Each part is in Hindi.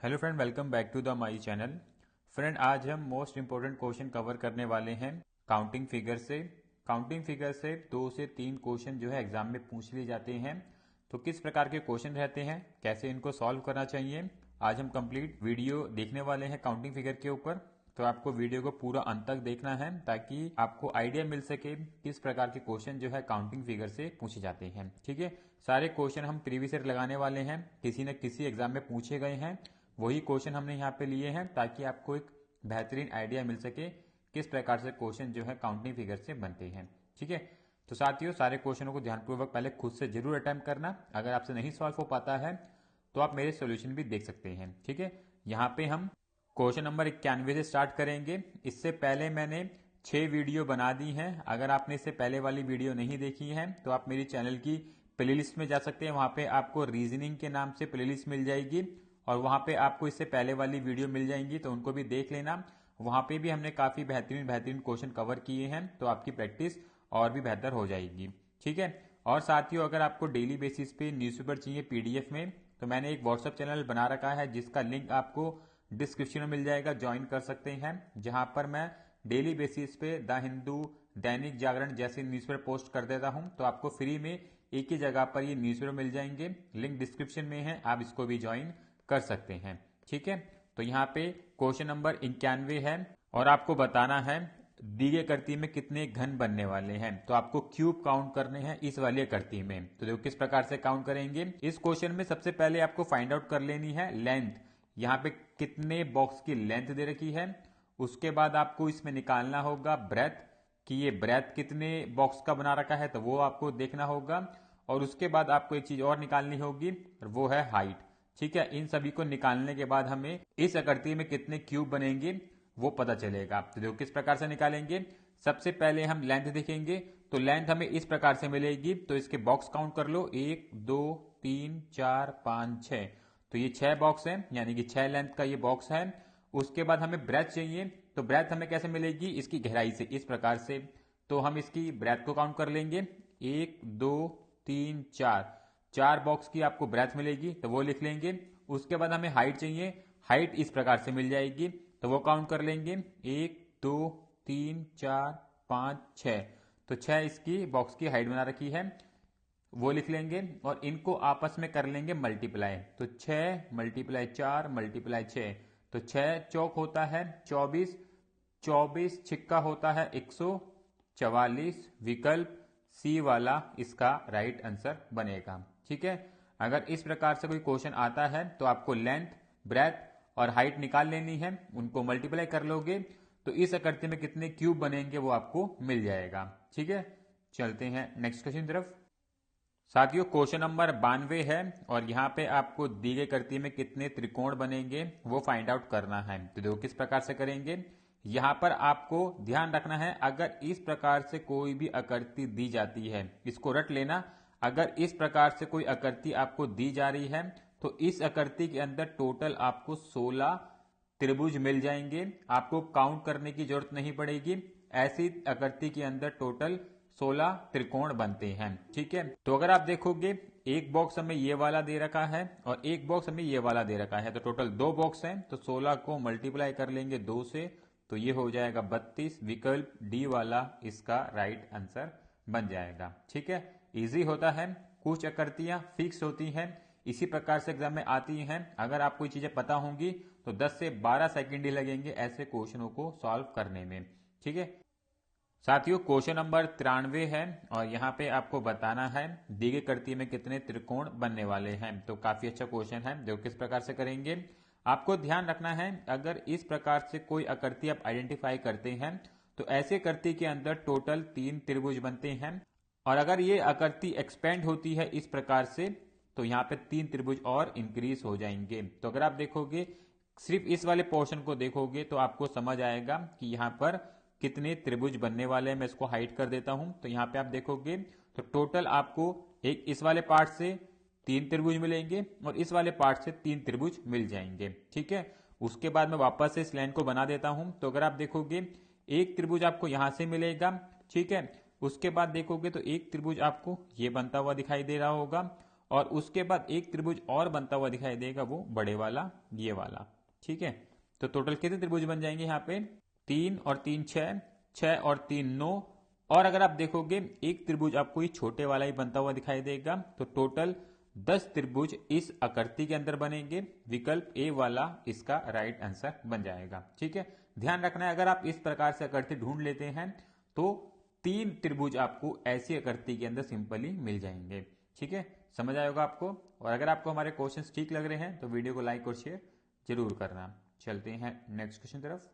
Hello friend, welcome back to the my channel. Friend, आज हम मोस्ट इंपॉर्टेंट क्वेश्चन कवर करने वाले हैं काउंटिंग फिगर से। काउंटिंग फिगर से 2 से 3 क्वेश्चन जो है एग्जाम में पूछ लिए जाते हैं। तो किस प्रकार के क्वेश्चन रहते हैं, कैसे इनको सॉल्व करना चाहिए, आज हम कंप्लीट वीडियो देखने वाले हैं काउंटिंग फिगर के ऊपर। तो आपको वीडियो को पूरा अंत तक देखना है ताकि आपको आइडिया मिल सके किस प्रकार के क्वेश्चन जो है काउंटिंग फिगर से पूछे जाते हैं। ठीक है, सारे क्वेश्चन हम प्रीवियस ईयर लगाने वाले हैं, किसी न किसी एग्जाम में पूछे गए हैं, वही क्वेश्चन हमने यहाँ पे लिए हैं ताकि आपको एक बेहतरीन आइडिया मिल सके किस प्रकार से क्वेश्चन जो है काउंटिंग फिगर से बनते हैं। ठीक है, तो साथियों सारे क्वेश्चनों को ध्यानपूर्वक पहले खुद से जरूर अटेम्प्ट करना। अगर आपसे नहीं सॉल्व हो पाता है तो आप मेरे सोल्यूशन भी देख सकते हैं। ठीक है, यहाँ पे हम क्वेश्चन नंबर 91 से स्टार्ट करेंगे। इससे पहले मैंने 6 वीडियो बना दी हैं। अगर आपने इससे पहले वाली वीडियो नहीं देखी है तो आप मेरी चैनल की प्लेलिस्ट में जा सकते हैं। वहां पे आपको रीजनिंग के नाम से प्लेलिस्ट मिल जाएगी और वहां पे आपको इससे पहले वाली वीडियो मिल जाएंगी, तो उनको भी देख लेना। वहां पे भी हमने काफी बेहतरीन बेहतरीन क्वेश्चन कवर किए हैं, तो आपकी प्रैक्टिस और भी बेहतर हो जाएगी। ठीक है, और साथियों अगर आपको डेली बेसिस पे न्यूज़पेपर चाहिए पीडीएफ में, तो मैंने एक व्हाट्सएप चैनल बना रखा है जिसका लिंक आपको डिस्क्रिप्शन में मिल जाएगा, ज्वाइन कर सकते हैं। जहां पर मैं डेली बेसिस पे द हिंदू, दैनिक जागरण जैसे न्यूज़पेपर पोस्ट कर देता हूं, तो आपको फ्री में एक ही जगह पर ये न्यूज़पेपर मिल जाएंगे। लिंक डिस्क्रिप्शन में है, आप इसको भी ज्वाइन कर सकते हैं। ठीक है, तो यहाँ पे क्वेश्चन नंबर 91 है और आपको बताना है दी गई आकृति में कितने घन बनने वाले हैं। तो आपको क्यूब काउंट करने हैं इस वाली आकृति में। तो देखो किस प्रकार से काउंट करेंगे। इस क्वेश्चन में सबसे पहले आपको फाइंड आउट कर लेनी है लेंथ, यहाँ पे कितने बॉक्स की लेंथ दे रखी है। उसके बाद आपको इसमें निकालना होगा ब्रेथ, कि ये ब्रेथ कितने बॉक्स का बना रखा है, तो वो आपको देखना होगा। और उसके बाद आपको एक चीज और निकालनी होगी, वो है हाइट। ठीक है, इन सभी को निकालने के बाद हमें इस आकृति में कितने क्यूब बनेंगे वो पता चलेगा। तो देखो किस प्रकार से निकालेंगे। सबसे पहले हम लेंथ देखेंगे, तो लेंथ हमें इस प्रकार से मिलेगी। तो इसके बॉक्स काउंट कर लो, 1 2 3 4 5 6। तो ये 6 बॉक्स है, यानी कि 6 लेंथ का ये बॉक्स है। उसके बाद हमें ब्रेथ चाहिए, तो ब्रेथ हमें कैसे मिलेगी, इसकी गहराई से, इस प्रकार से। तो हम इसकी ब्रेथ को काउंट कर लेंगे, 1 2 3 4। 4 बॉक्स की आपको ब्रेथ मिलेगी, तो वो लिख लेंगे। उसके बाद हमें हाइट चाहिए, हाइट इस प्रकार से मिल जाएगी, तो वो काउंट कर लेंगे, 1 2 3 4 5 6। तो 6 इसकी बॉक्स की हाइट बना रखी है, वो लिख लेंगे और इनको आपस में कर लेंगे मल्टीप्लाई। तो 6 मल्टीप्लाई 4 मल्टीप्लाई 6, तो 6 चौक होता है 24, 24 छिक्का होता है 144। विकल्प सी वाला इसका राइट आंसर बनेगा। ठीक है, अगर इस प्रकार से कोई क्वेश्चन आता है तो आपको लेंथ, ब्रेथ और हाइट निकाल लेनी है, उनको मल्टीप्लाई कर लोगे तो इस आकृति में कितने क्यूब बनेंगे वो आपको मिल जाएगा। ठीक है, चलते हैं नेक्स्ट क्वेश्चन की तरफ। साथियों क्वेश्चन नंबर 92 है और यहाँ पे आपको दी गई आकृति में कितने त्रिकोण बनेंगे वो फाइंड आउट करना है। तो देखो किस प्रकार से करेंगे। यहाँ पर आपको ध्यान रखना है, अगर इस प्रकार से कोई भी आकृति दी जाती है, इसको रट लेना। अगर इस प्रकार से कोई आकृति आपको दी जा रही है तो इस आकृति के अंदर टोटल आपको 16 त्रिभुज मिल जाएंगे। आपको काउंट करने की जरूरत नहीं पड़ेगी, ऐसी आकृति के अंदर टोटल 16 त्रिकोण बनते हैं। ठीक है, तो अगर आप देखोगे एक बॉक्स हमें ये वाला दे रखा है और एक बॉक्स हमें ये वाला दे रखा है, तो टोटल 2 बॉक्स हैं। तो 16 को मल्टीप्लाई कर लेंगे 2 से, तो ये हो जाएगा 32। विकल्प डी वाला इसका राइट आंसर बन जाएगा। ठीक है, इजी होता है, कुछ आकृतियां फिक्स होती हैं, इसी प्रकार से एग्जाम में आती हैं। अगर आपको ये चीजें पता होंगी तो 10 से 12 सेकंड ही लगेंगे ऐसे क्वेश्चनों को सॉल्व करने में। ठीक है साथियों, क्वेश्चन नंबर 93 है और यहाँ पे आपको बताना है दी गई आकृति में कितने त्रिकोण बनने वाले हैं। तो काफी अच्छा क्वेश्चन है, देखो किस प्रकार से करेंगे। आपको ध्यान रखना है, अगर इस प्रकार से कोई आकृति आप आइडेंटिफाई करते हैं तो ऐसे आकृति के अंदर टोटल 3 त्रिभुज बनते हैं। और अगर ये आकृति एक्सपेंड होती है इस प्रकार से तो यहाँ पे 3 त्रिभुज और इंक्रीज हो जाएंगे। तो अगर आप देखोगे, सिर्फ इस वाले पोर्शन को देखोगे तो आपको समझ आएगा कि यहाँ पर कितने त्रिभुज बनने वाले हैं। मैं इसको हाइड कर देता हूं, तो यहाँ पे आप देखोगे तो टोटल आपको एक इस वाले पार्ट से 3 त्रिभुज मिलेंगे और इस वाले पार्ट से 3 त्रिभुज मिल जाएंगे। ठीक है, उसके बाद मैं वापस से इस लाइन को बना देता हूं। तो अगर आप देखोगे एक त्रिभुज आपको यहां से मिलेगा। ठीक है, उसके बाद देखोगे तो एक त्रिभुज आपको ये बनता हुआ दिखाई दे रहा होगा और उसके बाद एक त्रिभुज और बनता हुआ दिखाई देगा, वो बड़े वाला, ये वाला। ठीक है, तो टोटल कितने त्रिभुज बन जाएंगे यहाँ पे? 3 और 3 6, 6 और 3 9, और अगर आप देखोगे एक त्रिभुज आपको ये छोटे वाला ही बनता हुआ दिखाई देगा, तो टोटल 10 त्रिभुज इस आकृति के अंदर बनेंगे। विकल्प ए वाला इसका राइट आंसर बन जाएगा। ठीक है, ध्यान रखना है, अगर आप इस प्रकार से आकृति ढूंढ लेते हैं तो 3 त्रिभुज आपको ऐसी आकृति के अंदर सिंपली मिल जाएंगे। ठीक है, समझ आएगा आपको। और अगर आपको हमारे क्वेश्चंस ठीक लग रहे हैं तो वीडियो को लाइक और शेयर जरूर करना। चलते हैं नेक्स्ट क्वेश्चन तरफ।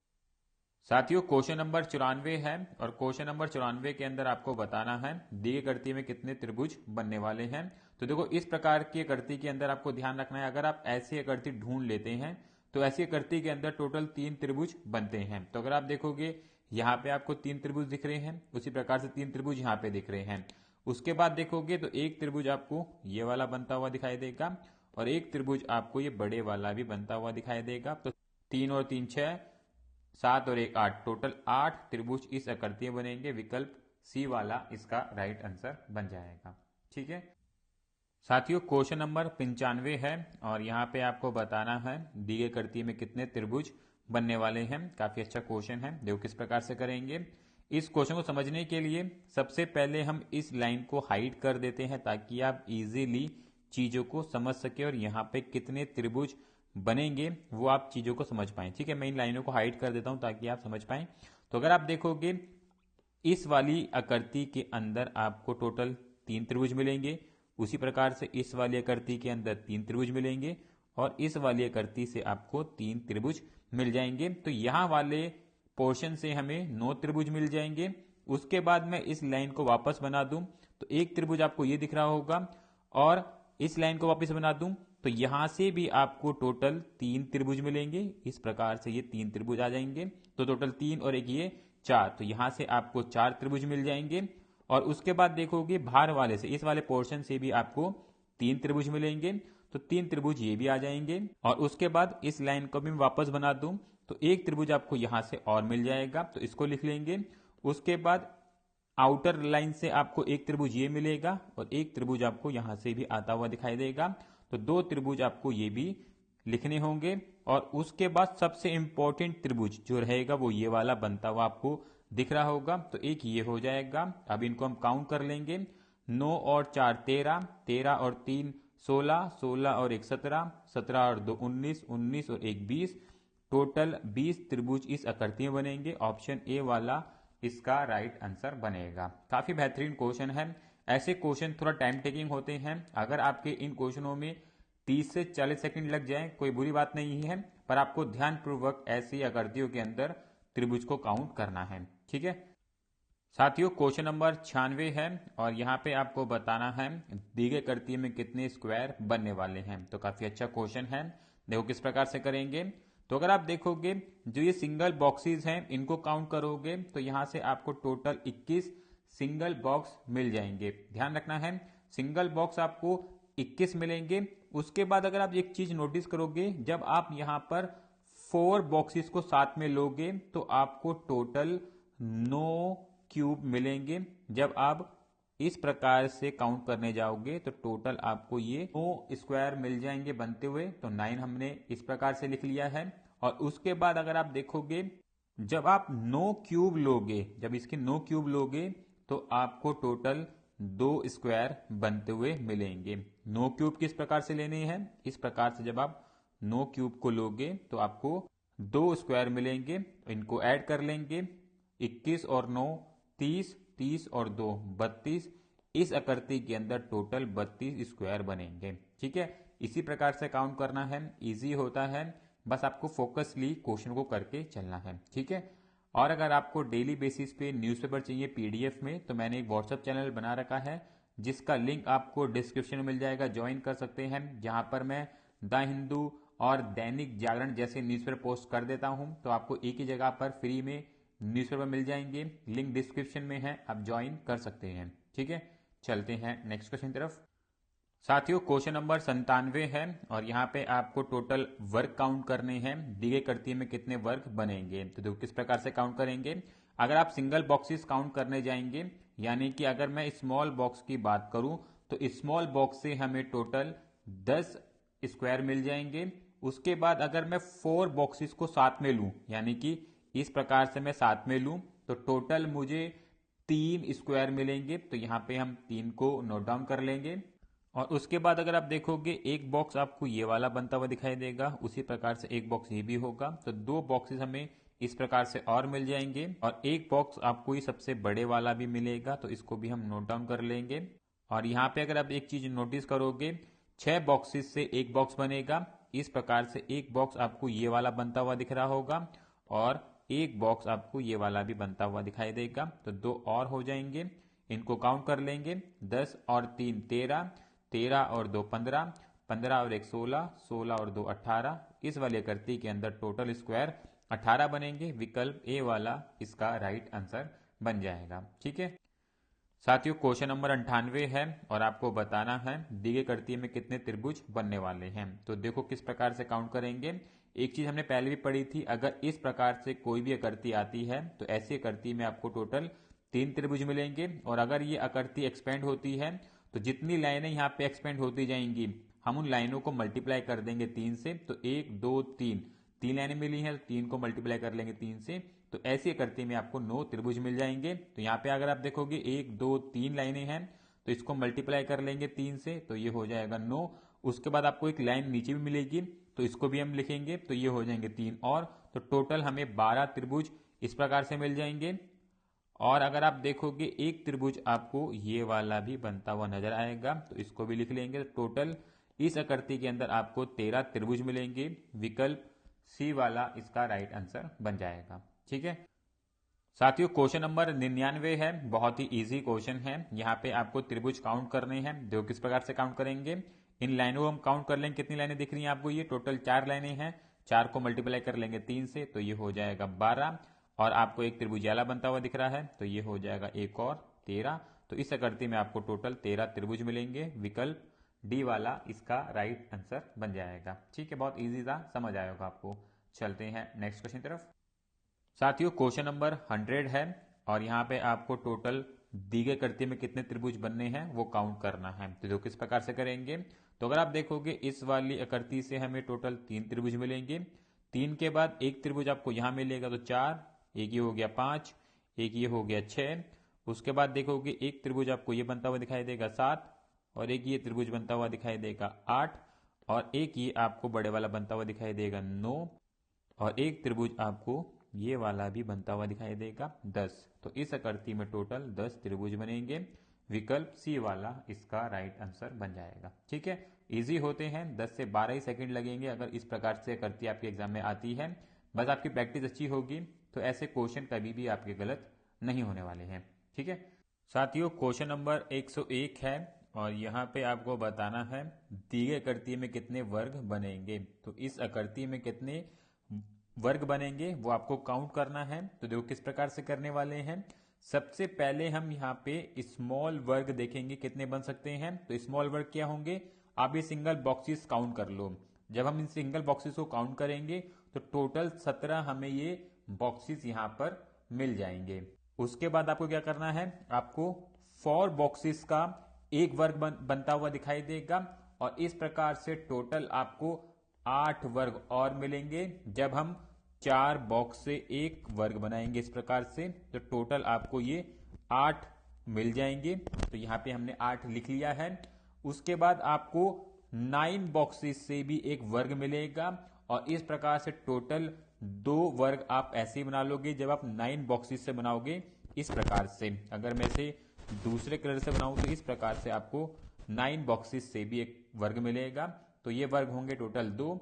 साथियों, क्वेश्चन नंबर 94 है और क्वेश्चन नंबर 94 के अंदर आपको बताना है दी गई आकृति में कितने त्रिभुज बनने वाले हैं। तो देखो, इस प्रकार की आकृति के अंदर आपको ध्यान रखना है, अगर आप ऐसी आकृति ढूंढ लेते हैं तो ऐसी आकृति के अंदर टोटल 3 त्रिभुज बनते हैं। तो अगर आप देखोगे यहाँ पे आपको 3 त्रिभुज दिख रहे हैं, उसी प्रकार से 3 त्रिभुज यहाँ पे दिख रहे हैं। उसके बाद देखोगे तो एक त्रिभुज आपको ये वाला बनता हुआ दिखाई देगा और एक त्रिभुज आपको ये बड़े वाला भी बनता हुआ दिखाई देगा। तो 3 और 3 6, 7 और 1 8, टोटल 8 त्रिभुज इस आकृति में बनेंगे। विकल्प सी वाला इसका राइट आंसर बन जाएगा। ठीक है साथियों, क्वेश्चन नंबर 95 है और यहाँ पे आपको बताना है दी गई आकृति में कितने त्रिभुज बनने वाले हैं। काफी अच्छा क्वेश्चन है, देखो किस प्रकार से करेंगे। इस क्वेश्चन को समझने के लिए सबसे पहले हम इस लाइन को हाइड कर देते हैं ताकि आप इजीली चीजों को समझ सके और यहाँ पे कितने त्रिभुज बनेंगे वो आप चीजों को समझ पाएं। ठीक है, मैं इन लाइनों को हाइड कर देता हूं ताकि आप समझ पाएं। तो अगर आप देखोगे इस वाली आकृति के अंदर आपको टोटल 3 त्रिभुज मिलेंगे, उसी प्रकार से इस वाली आकृति के अंदर 3 त्रिभुज मिलेंगे और इस वाली आकृति से आपको 3 त्रिभुज मिल जाएंगे। तो यहां वाले पोर्शन से हमें 9 त्रिभुज मिल जाएंगे। उसके बाद मैं इस लाइन को वापस बना दूं तो एक त्रिभुज आपको ये दिख रहा होगा और इस लाइन को वापस बना दूं तो यहां से भी आपको टोटल 3 त्रिभुज मिलेंगे। इस प्रकार से ये 3 त्रिभुज आ जाएंगे, तो टोटल 3 और एक ये 4, तो यहां से आपको 4 त्रिभुज मिल जाएंगे। और उसके बाद देखोगे बाहर वाले से, इस वाले पोर्शन से भी आपको 3 त्रिभुज मिलेंगे, तो 3 त्रिभुज ये भी आ जाएंगे। और उसके बाद इस लाइन को भी मैं वापस बना दूं तो एक त्रिभुज आपको यहां से और मिल जाएगा, तो इसको लिख लेंगे। उसके बाद आउटर लाइन से आपको एक त्रिभुज ये मिलेगा और एक त्रिभुज आपको यहां से भी आता हुआ दिखाई देगा, तो 2 त्रिभुज आपको ये भी लिखने होंगे। और उसके बाद सबसे इंपॉर्टेंट त्रिभुज जो रहेगा वो ये वाला बनता हुआ आपको दिख रहा होगा, तो एक ये हो जाएगा। अब इनको हम काउंट कर लेंगे, 9 और 4 13, 13 और 3 16, 16 और 1 17, 17 और 2 19, 19 और 1 20, टोटल 20 त्रिभुज इस आकृति में बनेंगे। ऑप्शन ए वाला इसका राइट आंसर बनेगा। काफी बेहतरीन क्वेश्चन है। ऐसे क्वेश्चन थोड़ा टाइम टेकिंग होते हैं, अगर आपके इन क्वेश्चनों में 30 से 40 सेकंड लग जाए कोई बुरी बात नहीं है, पर आपको ध्यानपूर्वक ऐसी आकृतियों के अंदर त्रिभुज को काउंट करना है। ठीक है साथियों, क्वेश्चन नंबर 96 है और यहाँ पे आपको बताना है दी गई आकृति में कितने स्क्वायर बनने वाले हैं। तो काफी अच्छा क्वेश्चन है, देखो किस प्रकार से करेंगे। तो अगर आप देखोगे जो ये सिंगल बॉक्सेस हैं इनको काउंट करोगे तो यहां से आपको टोटल 21 सिंगल बॉक्स मिल जाएंगे। ध्यान रखना है, सिंगल बॉक्स आपको 21 मिलेंगे। उसके बाद अगर आप एक चीज नोटिस करोगे, जब आप यहां पर 4 बॉक्सेस को साथ में लोगे तो आपको टोटल 9 क्यूब मिलेंगे। जब आप इस प्रकार से काउंट करने जाओगे तो टोटल आपको ये 9 स्क्वायर मिल जाएंगे बनते हुए, तो 9 हमने इस प्रकार से लिख लिया है। और उसके बाद अगर आप देखोगे जब आप 9 क्यूब लोगे, जब इसके 9 क्यूब लोगे तो आपको टोटल 2 स्क्वायर बनते हुए मिलेंगे। 9 क्यूब किस प्रकार से लेने हैं, इस प्रकार से जब आप 9 क्यूब को लोगे तो आपको 2 स्क्वायर मिलेंगे। इनको ऐड कर लेंगे, 21 और 9 30, 30 और 2 32, इस आकृति के अंदर टोटल 32 स्क्वायर बनेंगे। ठीक है, इसी प्रकार से काउंट करना है, इजी होता है, बस आपको फोकसली क्वेश्चन को करके चलना है। ठीक है, और अगर आपको डेली बेसिस पे न्यूज़पेपर चाहिए पीडीएफ में तो मैंने एक व्हाट्सएप चैनल बना रखा है जिसका लिंक आपको डिस्क्रिप्शन में मिल जाएगा, ज्वाइन कर सकते हैं। जहां पर मैं द हिंदू और दैनिक जागरण जैसे न्यूज़पेपर पोस्ट कर देता हूं, तो आपको एक ही जगह पर फ्री में न्यूज़पेपर मिल जाएंगे, लिंक डिस्क्रिप्शन में है, आप ज्वाइन कर सकते हैं। ठीक है, चलते हैं नेक्स्ट क्वेश्चन तरफ। साथियों, क्वेश्चन नंबर 97 है और यहाँ पे आपको टोटल वर्क काउंट करने हैं, दी गई आकृति में कितने वर्क बनेंगे। तो देखो किस प्रकार से काउंट करेंगे। अगर आप सिंगल बॉक्सेस काउंट करने जाएंगे, यानी कि अगर मैं स्मॉल बॉक्स की बात करूं तो स्मॉल बॉक्स से हमें टोटल 10 स्क्वायर मिल जाएंगे। उसके बाद अगर मैं 4 बॉक्सेस को साथ में लूं, यानी कि इस प्रकार से मैं साथ में लूं, तो टोटल मुझे 3 स्क्वायर मिलेंगे। तो यहां पे हम 3 को नोट डाउन कर लेंगे। और उसके बाद अगर आप देखोगे एक बॉक्स आपको ये वाला बनता हुआ दिखाई देगा, उसी प्रकार से एक बॉक्स ये भी होगा। तो 2 बॉक्सेस हमें इस प्रकार से और मिल जाएंगे और एक बॉक्स आपको ये सबसे बड़े वाला भी मिलेगा, तो इसको भी हम नोट डाउन कर लेंगे। और यहाँ पे अगर आप एक चीज नोटिस करोगे, 6 बॉक्सेस से एक बॉक्स बनेगा। इस प्रकार से एक बॉक्स आपको ये वाला बनता हुआ दिख रहा होगा और एक बॉक्स आपको ये वाला भी बनता हुआ दिखाई देगा। तो 2 और हो जाएंगे, इनको काउंट कर लेंगे। 10 और 3 13, 13 और 2 15, 15 और 1 16, 16 और 2 18। इस वाली आकृति के अंदर टोटल स्क्वायर 18 बनेंगे। विकल्प ए वाला इसका राइट आंसर बन जाएगा। ठीक है साथियों, क्वेश्चन नंबर 98 है और आपको बताना है दी गई आकृति में कितने त्रिभुज बनने वाले हैं। तो देखो किस प्रकार से काउंट करेंगे। एक चीज हमने पहले भी पढ़ी थी, अगर इस प्रकार से कोई भी आकृति आती है तो ऐसी आकृति में आपको टोटल 3 त्रिभुज मिलेंगे। और अगर ये आकृति एक्सपेंड होती है तो जितनी लाइनें यहाँ पे एक्सपेंड होती जाएंगी, हम उन लाइनों को मल्टीप्लाई कर देंगे 3 से। तो 1 2 3 लाइनें मिली हैं, तो 3 को मल्टीप्लाई कर लेंगे 3 से, तो ऐसी आकृति में आपको 9 त्रिभुज मिल जाएंगे। तो यहाँ पे अगर आप देखोगे 1 2 3 लाइनें हैं, तो इसको मल्टीप्लाई कर लेंगे 3 से, तो ये हो जाएगा 9। उसके बाद आपको एक लाइन नीचे भी मिलेगी, तो इसको भी हम लिखेंगे, तो ये हो जाएंगे 3 और। तो टोटल हमें 12 त्रिभुज इस प्रकार से मिल जाएंगे। और अगर आप देखोगे एक त्रिभुज आपको ये वाला भी बनता हुआ नजर आएगा, तो इसको भी लिख लेंगे। टोटल इस आकृति के अंदर आपको 13 त्रिभुज मिलेंगे। विकल्प सी वाला इसका राइट आंसर बन जाएगा। ठीक है साथियों, क्वेश्चन नंबर 99 है, बहुत ही इजी क्वेश्चन है। यहाँ पे आपको त्रिभुज काउंट करने हैं। देखो किस प्रकार से काउंट करेंगे। इन लाइनों को हम काउंट कर लेंगे, कितनी लाइनें दिख रही हैं आपको, ये टोटल 4 लाइनें हैं। 4 को मल्टीप्लाई कर लेंगे 3 से, तो ये हो जाएगा 12। और आपको एक त्रिभुज वाला बनता हुआ दिख रहा है, तो ये हो जाएगा 1 और 13। तो इस आकृति में आपको टोटल 13 त्रिभुज मिलेंगे। विकल्प डी वाला इसका राइट आंसर बन जाएगा। ठीक है, बहुत इजी था, समझ आया होगा आपको। चलते हैं नेक्स्ट क्वेश्चन की तरफ। साथियों, क्वेश्चन नंबर 100 है और यहाँ पे आपको टोटल दी गई आकृति में कितने त्रिभुज बनने हैं वो काउंट करना है। तो जो किस प्रकार से करेंगे, तो अगर आप देखोगे इस वाली आकृति से हमें टोटल 3 त्रिभुज मिलेंगे। 3 के बाद एक त्रिभुज आपको यहाँ मिलेगा, तो 4, एक ये हो गया 5, एक ये हो गया 6। उसके बाद देखोगे एक त्रिभुज आपको ये बनता हुआ दिखाई देगा 7, और एक ये त्रिभुज बनता हुआ दिखाई देगा 8, और एक ये आपको बड़े वाला बनता हुआ दिखाई देगा 9, और एक त्रिभुज आपको ये वाला भी बनता हुआ दिखाई देगा 10। तो इस आकृति में टोटल 10 त्रिभुज बनेंगे। विकल्प सी वाला इसका राइट आंसर बन जाएगा। ठीक है, इजी होते हैं, 10 से 12 ही सेकंड लगेंगे अगर इस प्रकार से आकृति आपके एग्जाम में आती है। बस आपकी प्रैक्टिस अच्छी होगी तो ऐसे क्वेश्चन कभी भी आपके गलत नहीं होने वाले हैं। ठीक है साथियों, क्वेश्चन नंबर 101 है और यहाँ पे आपको बताना है दी गई आकृति में कितने वर्ग बनेंगे। तो इस आकृति में कितने वर्ग बनेंगे वो आपको काउंट करना है। तो देखो किस प्रकार से करने वाले हैं। सबसे पहले हम यहाँ पे स्मॉल वर्ग देखेंगे कितने बन सकते हैं। तो स्मॉल वर्ग क्या होंगे, आप ये सिंगल बॉक्सेस काउंट कर लो। जब हम इन सिंगल बॉक्सेस को काउंट करेंगे तो टोटल 17 हमें ये बॉक्सेस यहाँ पर मिल जाएंगे। उसके बाद आपको क्या करना है, आपको 4 बॉक्सेस का एक वर्ग बनता हुआ दिखाई देगा और इस प्रकार से टोटल आपको 8 वर्ग और मिलेंगे। जब हम 4 बॉक्स से एक वर्ग बनाएंगे इस प्रकार से, तो टोटल आपको ये 8 मिल जाएंगे। तो यहाँ पे हमने 8 लिख लिया है। उसके बाद आपको 9 बॉक्सेस से भी एक वर्ग मिलेगा और इस प्रकार से टोटल 2 वर्ग आप ऐसे ही बना लोगे जब आप 9 बॉक्सेस से बनाओगे इस प्रकार से। अगर मैं इसे दूसरे कलर से बनाऊं तो इस प्रकार से आपको 9 बॉक्सेस से भी एक वर्ग मिलेगा। तो ये वर्ग होंगे टोटल 2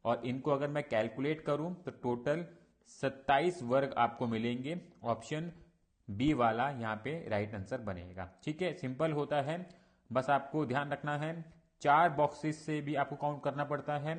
और इनको अगर मैं कैलकुलेट करूं तो टोटल 27 वर्ग आपको मिलेंगे। ऑप्शन बी वाला यहाँ पे राइट आंसर बनेगा। ठीक है, सिंपल होता है, बस आपको ध्यान रखना है 4 बॉक्सेस से भी आपको काउंट करना पड़ता है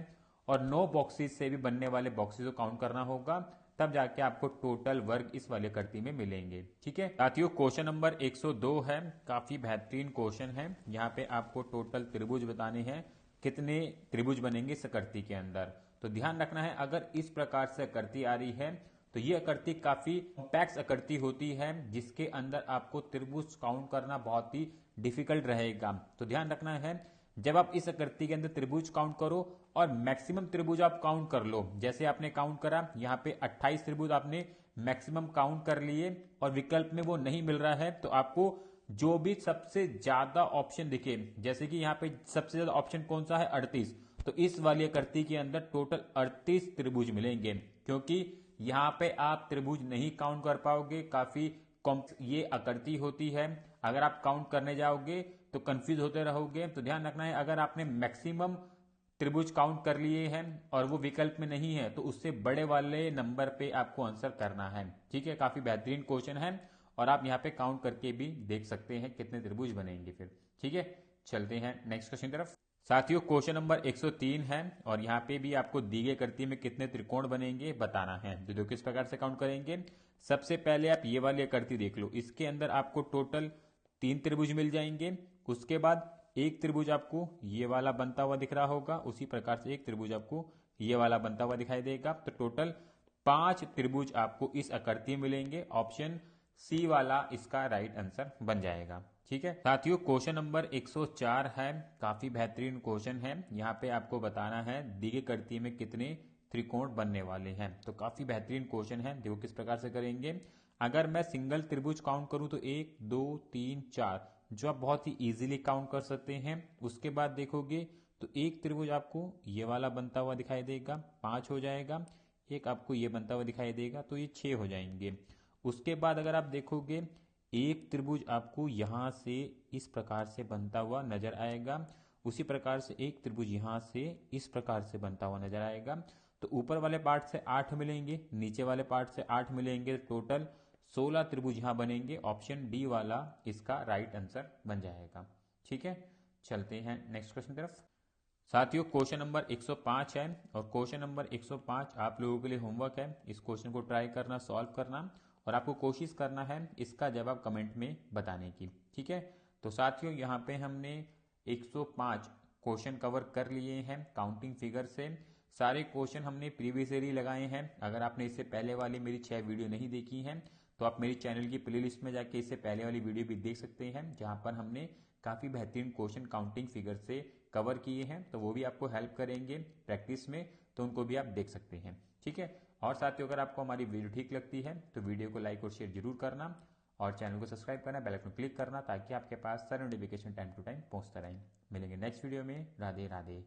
और 9 बॉक्सेस से भी बनने वाले बॉक्सेस को काउंट करना होगा, तब जाके आपको टोटल वर्ग इस वाले आकृति में मिलेंगे। ठीक है साथियों, क्वेश्चन नंबर 102 है, काफी बेहतरीन क्वेश्चन है। यहाँ पे आपको टोटल त्रिभुज बताने हैं, कितने त्रिभुज बनेंगे इस आकृति के अंदर। तो ध्यान रखना है, अगर इस प्रकार से आकृति आ रही है तो ये आकृति काफी कॉम्पैक्ट आकृति होती है जिसके अंदर आपको त्रिभुज काउंट करना बहुत ही डिफिकल्ट रहेगा। तो ध्यान रखना है, जब आप इस आकृति के अंदर त्रिभुज काउंट करो और मैक्सिमम त्रिभुज आप काउंट कर लो, जैसे आपने काउंट करा यहाँ पे 28 त्रिभुज आपने मैक्सिमम काउंट कर लिए और विकल्प में वो नहीं मिल रहा है, तो आपको जो भी सबसे ज्यादा ऑप्शन दिखे, जैसे कि यहाँ पे सबसे ज्यादा ऑप्शन कौन सा है 38, तो इस वाली आकृति के अंदर टोटल 38 त्रिभुज मिलेंगे, क्योंकि यहाँ पे आप त्रिभुज नहीं काउंट कर पाओगे, काफी ये आकृति होती है। अगर आप काउंट करने जाओगे तो कंफ्यूज होते रहोगे। तो ध्यान रखना है, अगर आपने मैक्सिमम त्रिभुज काउंट कर लिए हैं और वो विकल्प में नहीं है तो उससे बड़े वाले नंबर पे आपको आंसर करना है। ठीक है, काफी बेहतरीन क्वेश्चन है और आप यहाँ पे काउंट करके भी देख सकते हैं कितने त्रिभुज बनेंगे फिर। ठीक है, चलते हैं नेक्स्ट क्वेश्चन की तरफ। साथियों, क्वेश्चन नंबर 103 है और यहाँ पे भी आपको दी गई आकृति में कितने त्रिकोण बनेंगे बताना है। तो देखो किस प्रकार से काउंट करेंगे। सबसे पहले आप ये वाली आकृति देख लो, इसके अंदर आपको टोटल 3 त्रिभुज मिल जाएंगे। उसके बाद एक त्रिभुज आपको ये वाला बनता हुआ दिख रहा होगा, उसी प्रकार से एक त्रिभुज आपको ये वाला बनता हुआ दिखाई देगा। तो टोटल 5 त्रिभुज आपको इस आकृति में मिलेंगे। ऑप्शन सी वाला इसका राइट आंसर बन जाएगा। ठीक है साथियों, क्वेश्चन नंबर 104 है, काफी बेहतरीन क्वेश्चन है। यहाँ पे आपको बताना है दी गई आकृति में कितने त्रिकोण बनने वाले हैं। तो काफी बेहतरीन क्वेश्चन है, देखो किस प्रकार से करेंगे। अगर मैं सिंगल त्रिभुज काउंट करूं तो 1 2 3 4, जो आप बहुत ही इजीली काउंट कर सकते हैं। उसके बाद देखोगे तो एक त्रिभुज आपको ये वाला बनता हुआ दिखाई देगा, 5 हो जाएगा। एक आपको ये बनता हुआ दिखाई देगा, तो ये 6 हो जाएंगे। उसके बाद अगर आप देखोगे एक त्रिभुज आपको यहां से इस प्रकार से बनता हुआ नजर आएगा, उसी प्रकार से एक त्रिभुज यहां से इस प्रकार से बनता हुआ नजर आएगा। तो ऊपर वाले पार्ट से 8 मिलेंगे, नीचे वाले पार्ट से 8 मिलेंगे, टोटल 16 त्रिभुज यहां बनेंगे। ऑप्शन डी वाला इसका राइट आंसर बन जाएगा। ठीक है, चलते हैं नेक्स्ट क्वेश्चन तरफ। साथियों, क्वेश्चन नंबर 105 है और क्वेश्चन नंबर 105 आप लोगों के लिए होमवर्क है। इस क्वेश्चन को ट्राई करना, सॉल्व करना और आपको कोशिश करना है इसका जवाब कमेंट में बताने की। ठीक है, तो साथियों यहाँ पे हमने 105 क्वेश्चन कवर कर लिए हैं काउंटिंग फिगर से। सारे क्वेश्चन हमने प्रीवियस ईयर ही लगाए हैं। अगर आपने इससे पहले वाली मेरी 6 वीडियो नहीं देखी हैं तो आप मेरी चैनल की प्लेलिस्ट में जाके इससे पहले वाली वीडियो भी देख सकते हैं, जहां पर हमने काफी बेहतरीन क्वेश्चन काउंटिंग फिगर से कवर किए हैं। तो वो भी आपको हेल्प करेंगे प्रैक्टिस में, तो उनको भी आप देख सकते हैं। ठीक है, और साथियों अगर आपको हमारी वीडियो ठीक लगती है तो वीडियो को लाइक और शेयर जरूर करना और चैनल को सब्सक्राइब करना, बेल आइकन क्लिक करना, ताकि आपके पास सारे नोटिफिकेशन टाइम टू टाइम पहुंचता रहे। मिलेंगे नेक्स्ट वीडियो में। राधे राधे।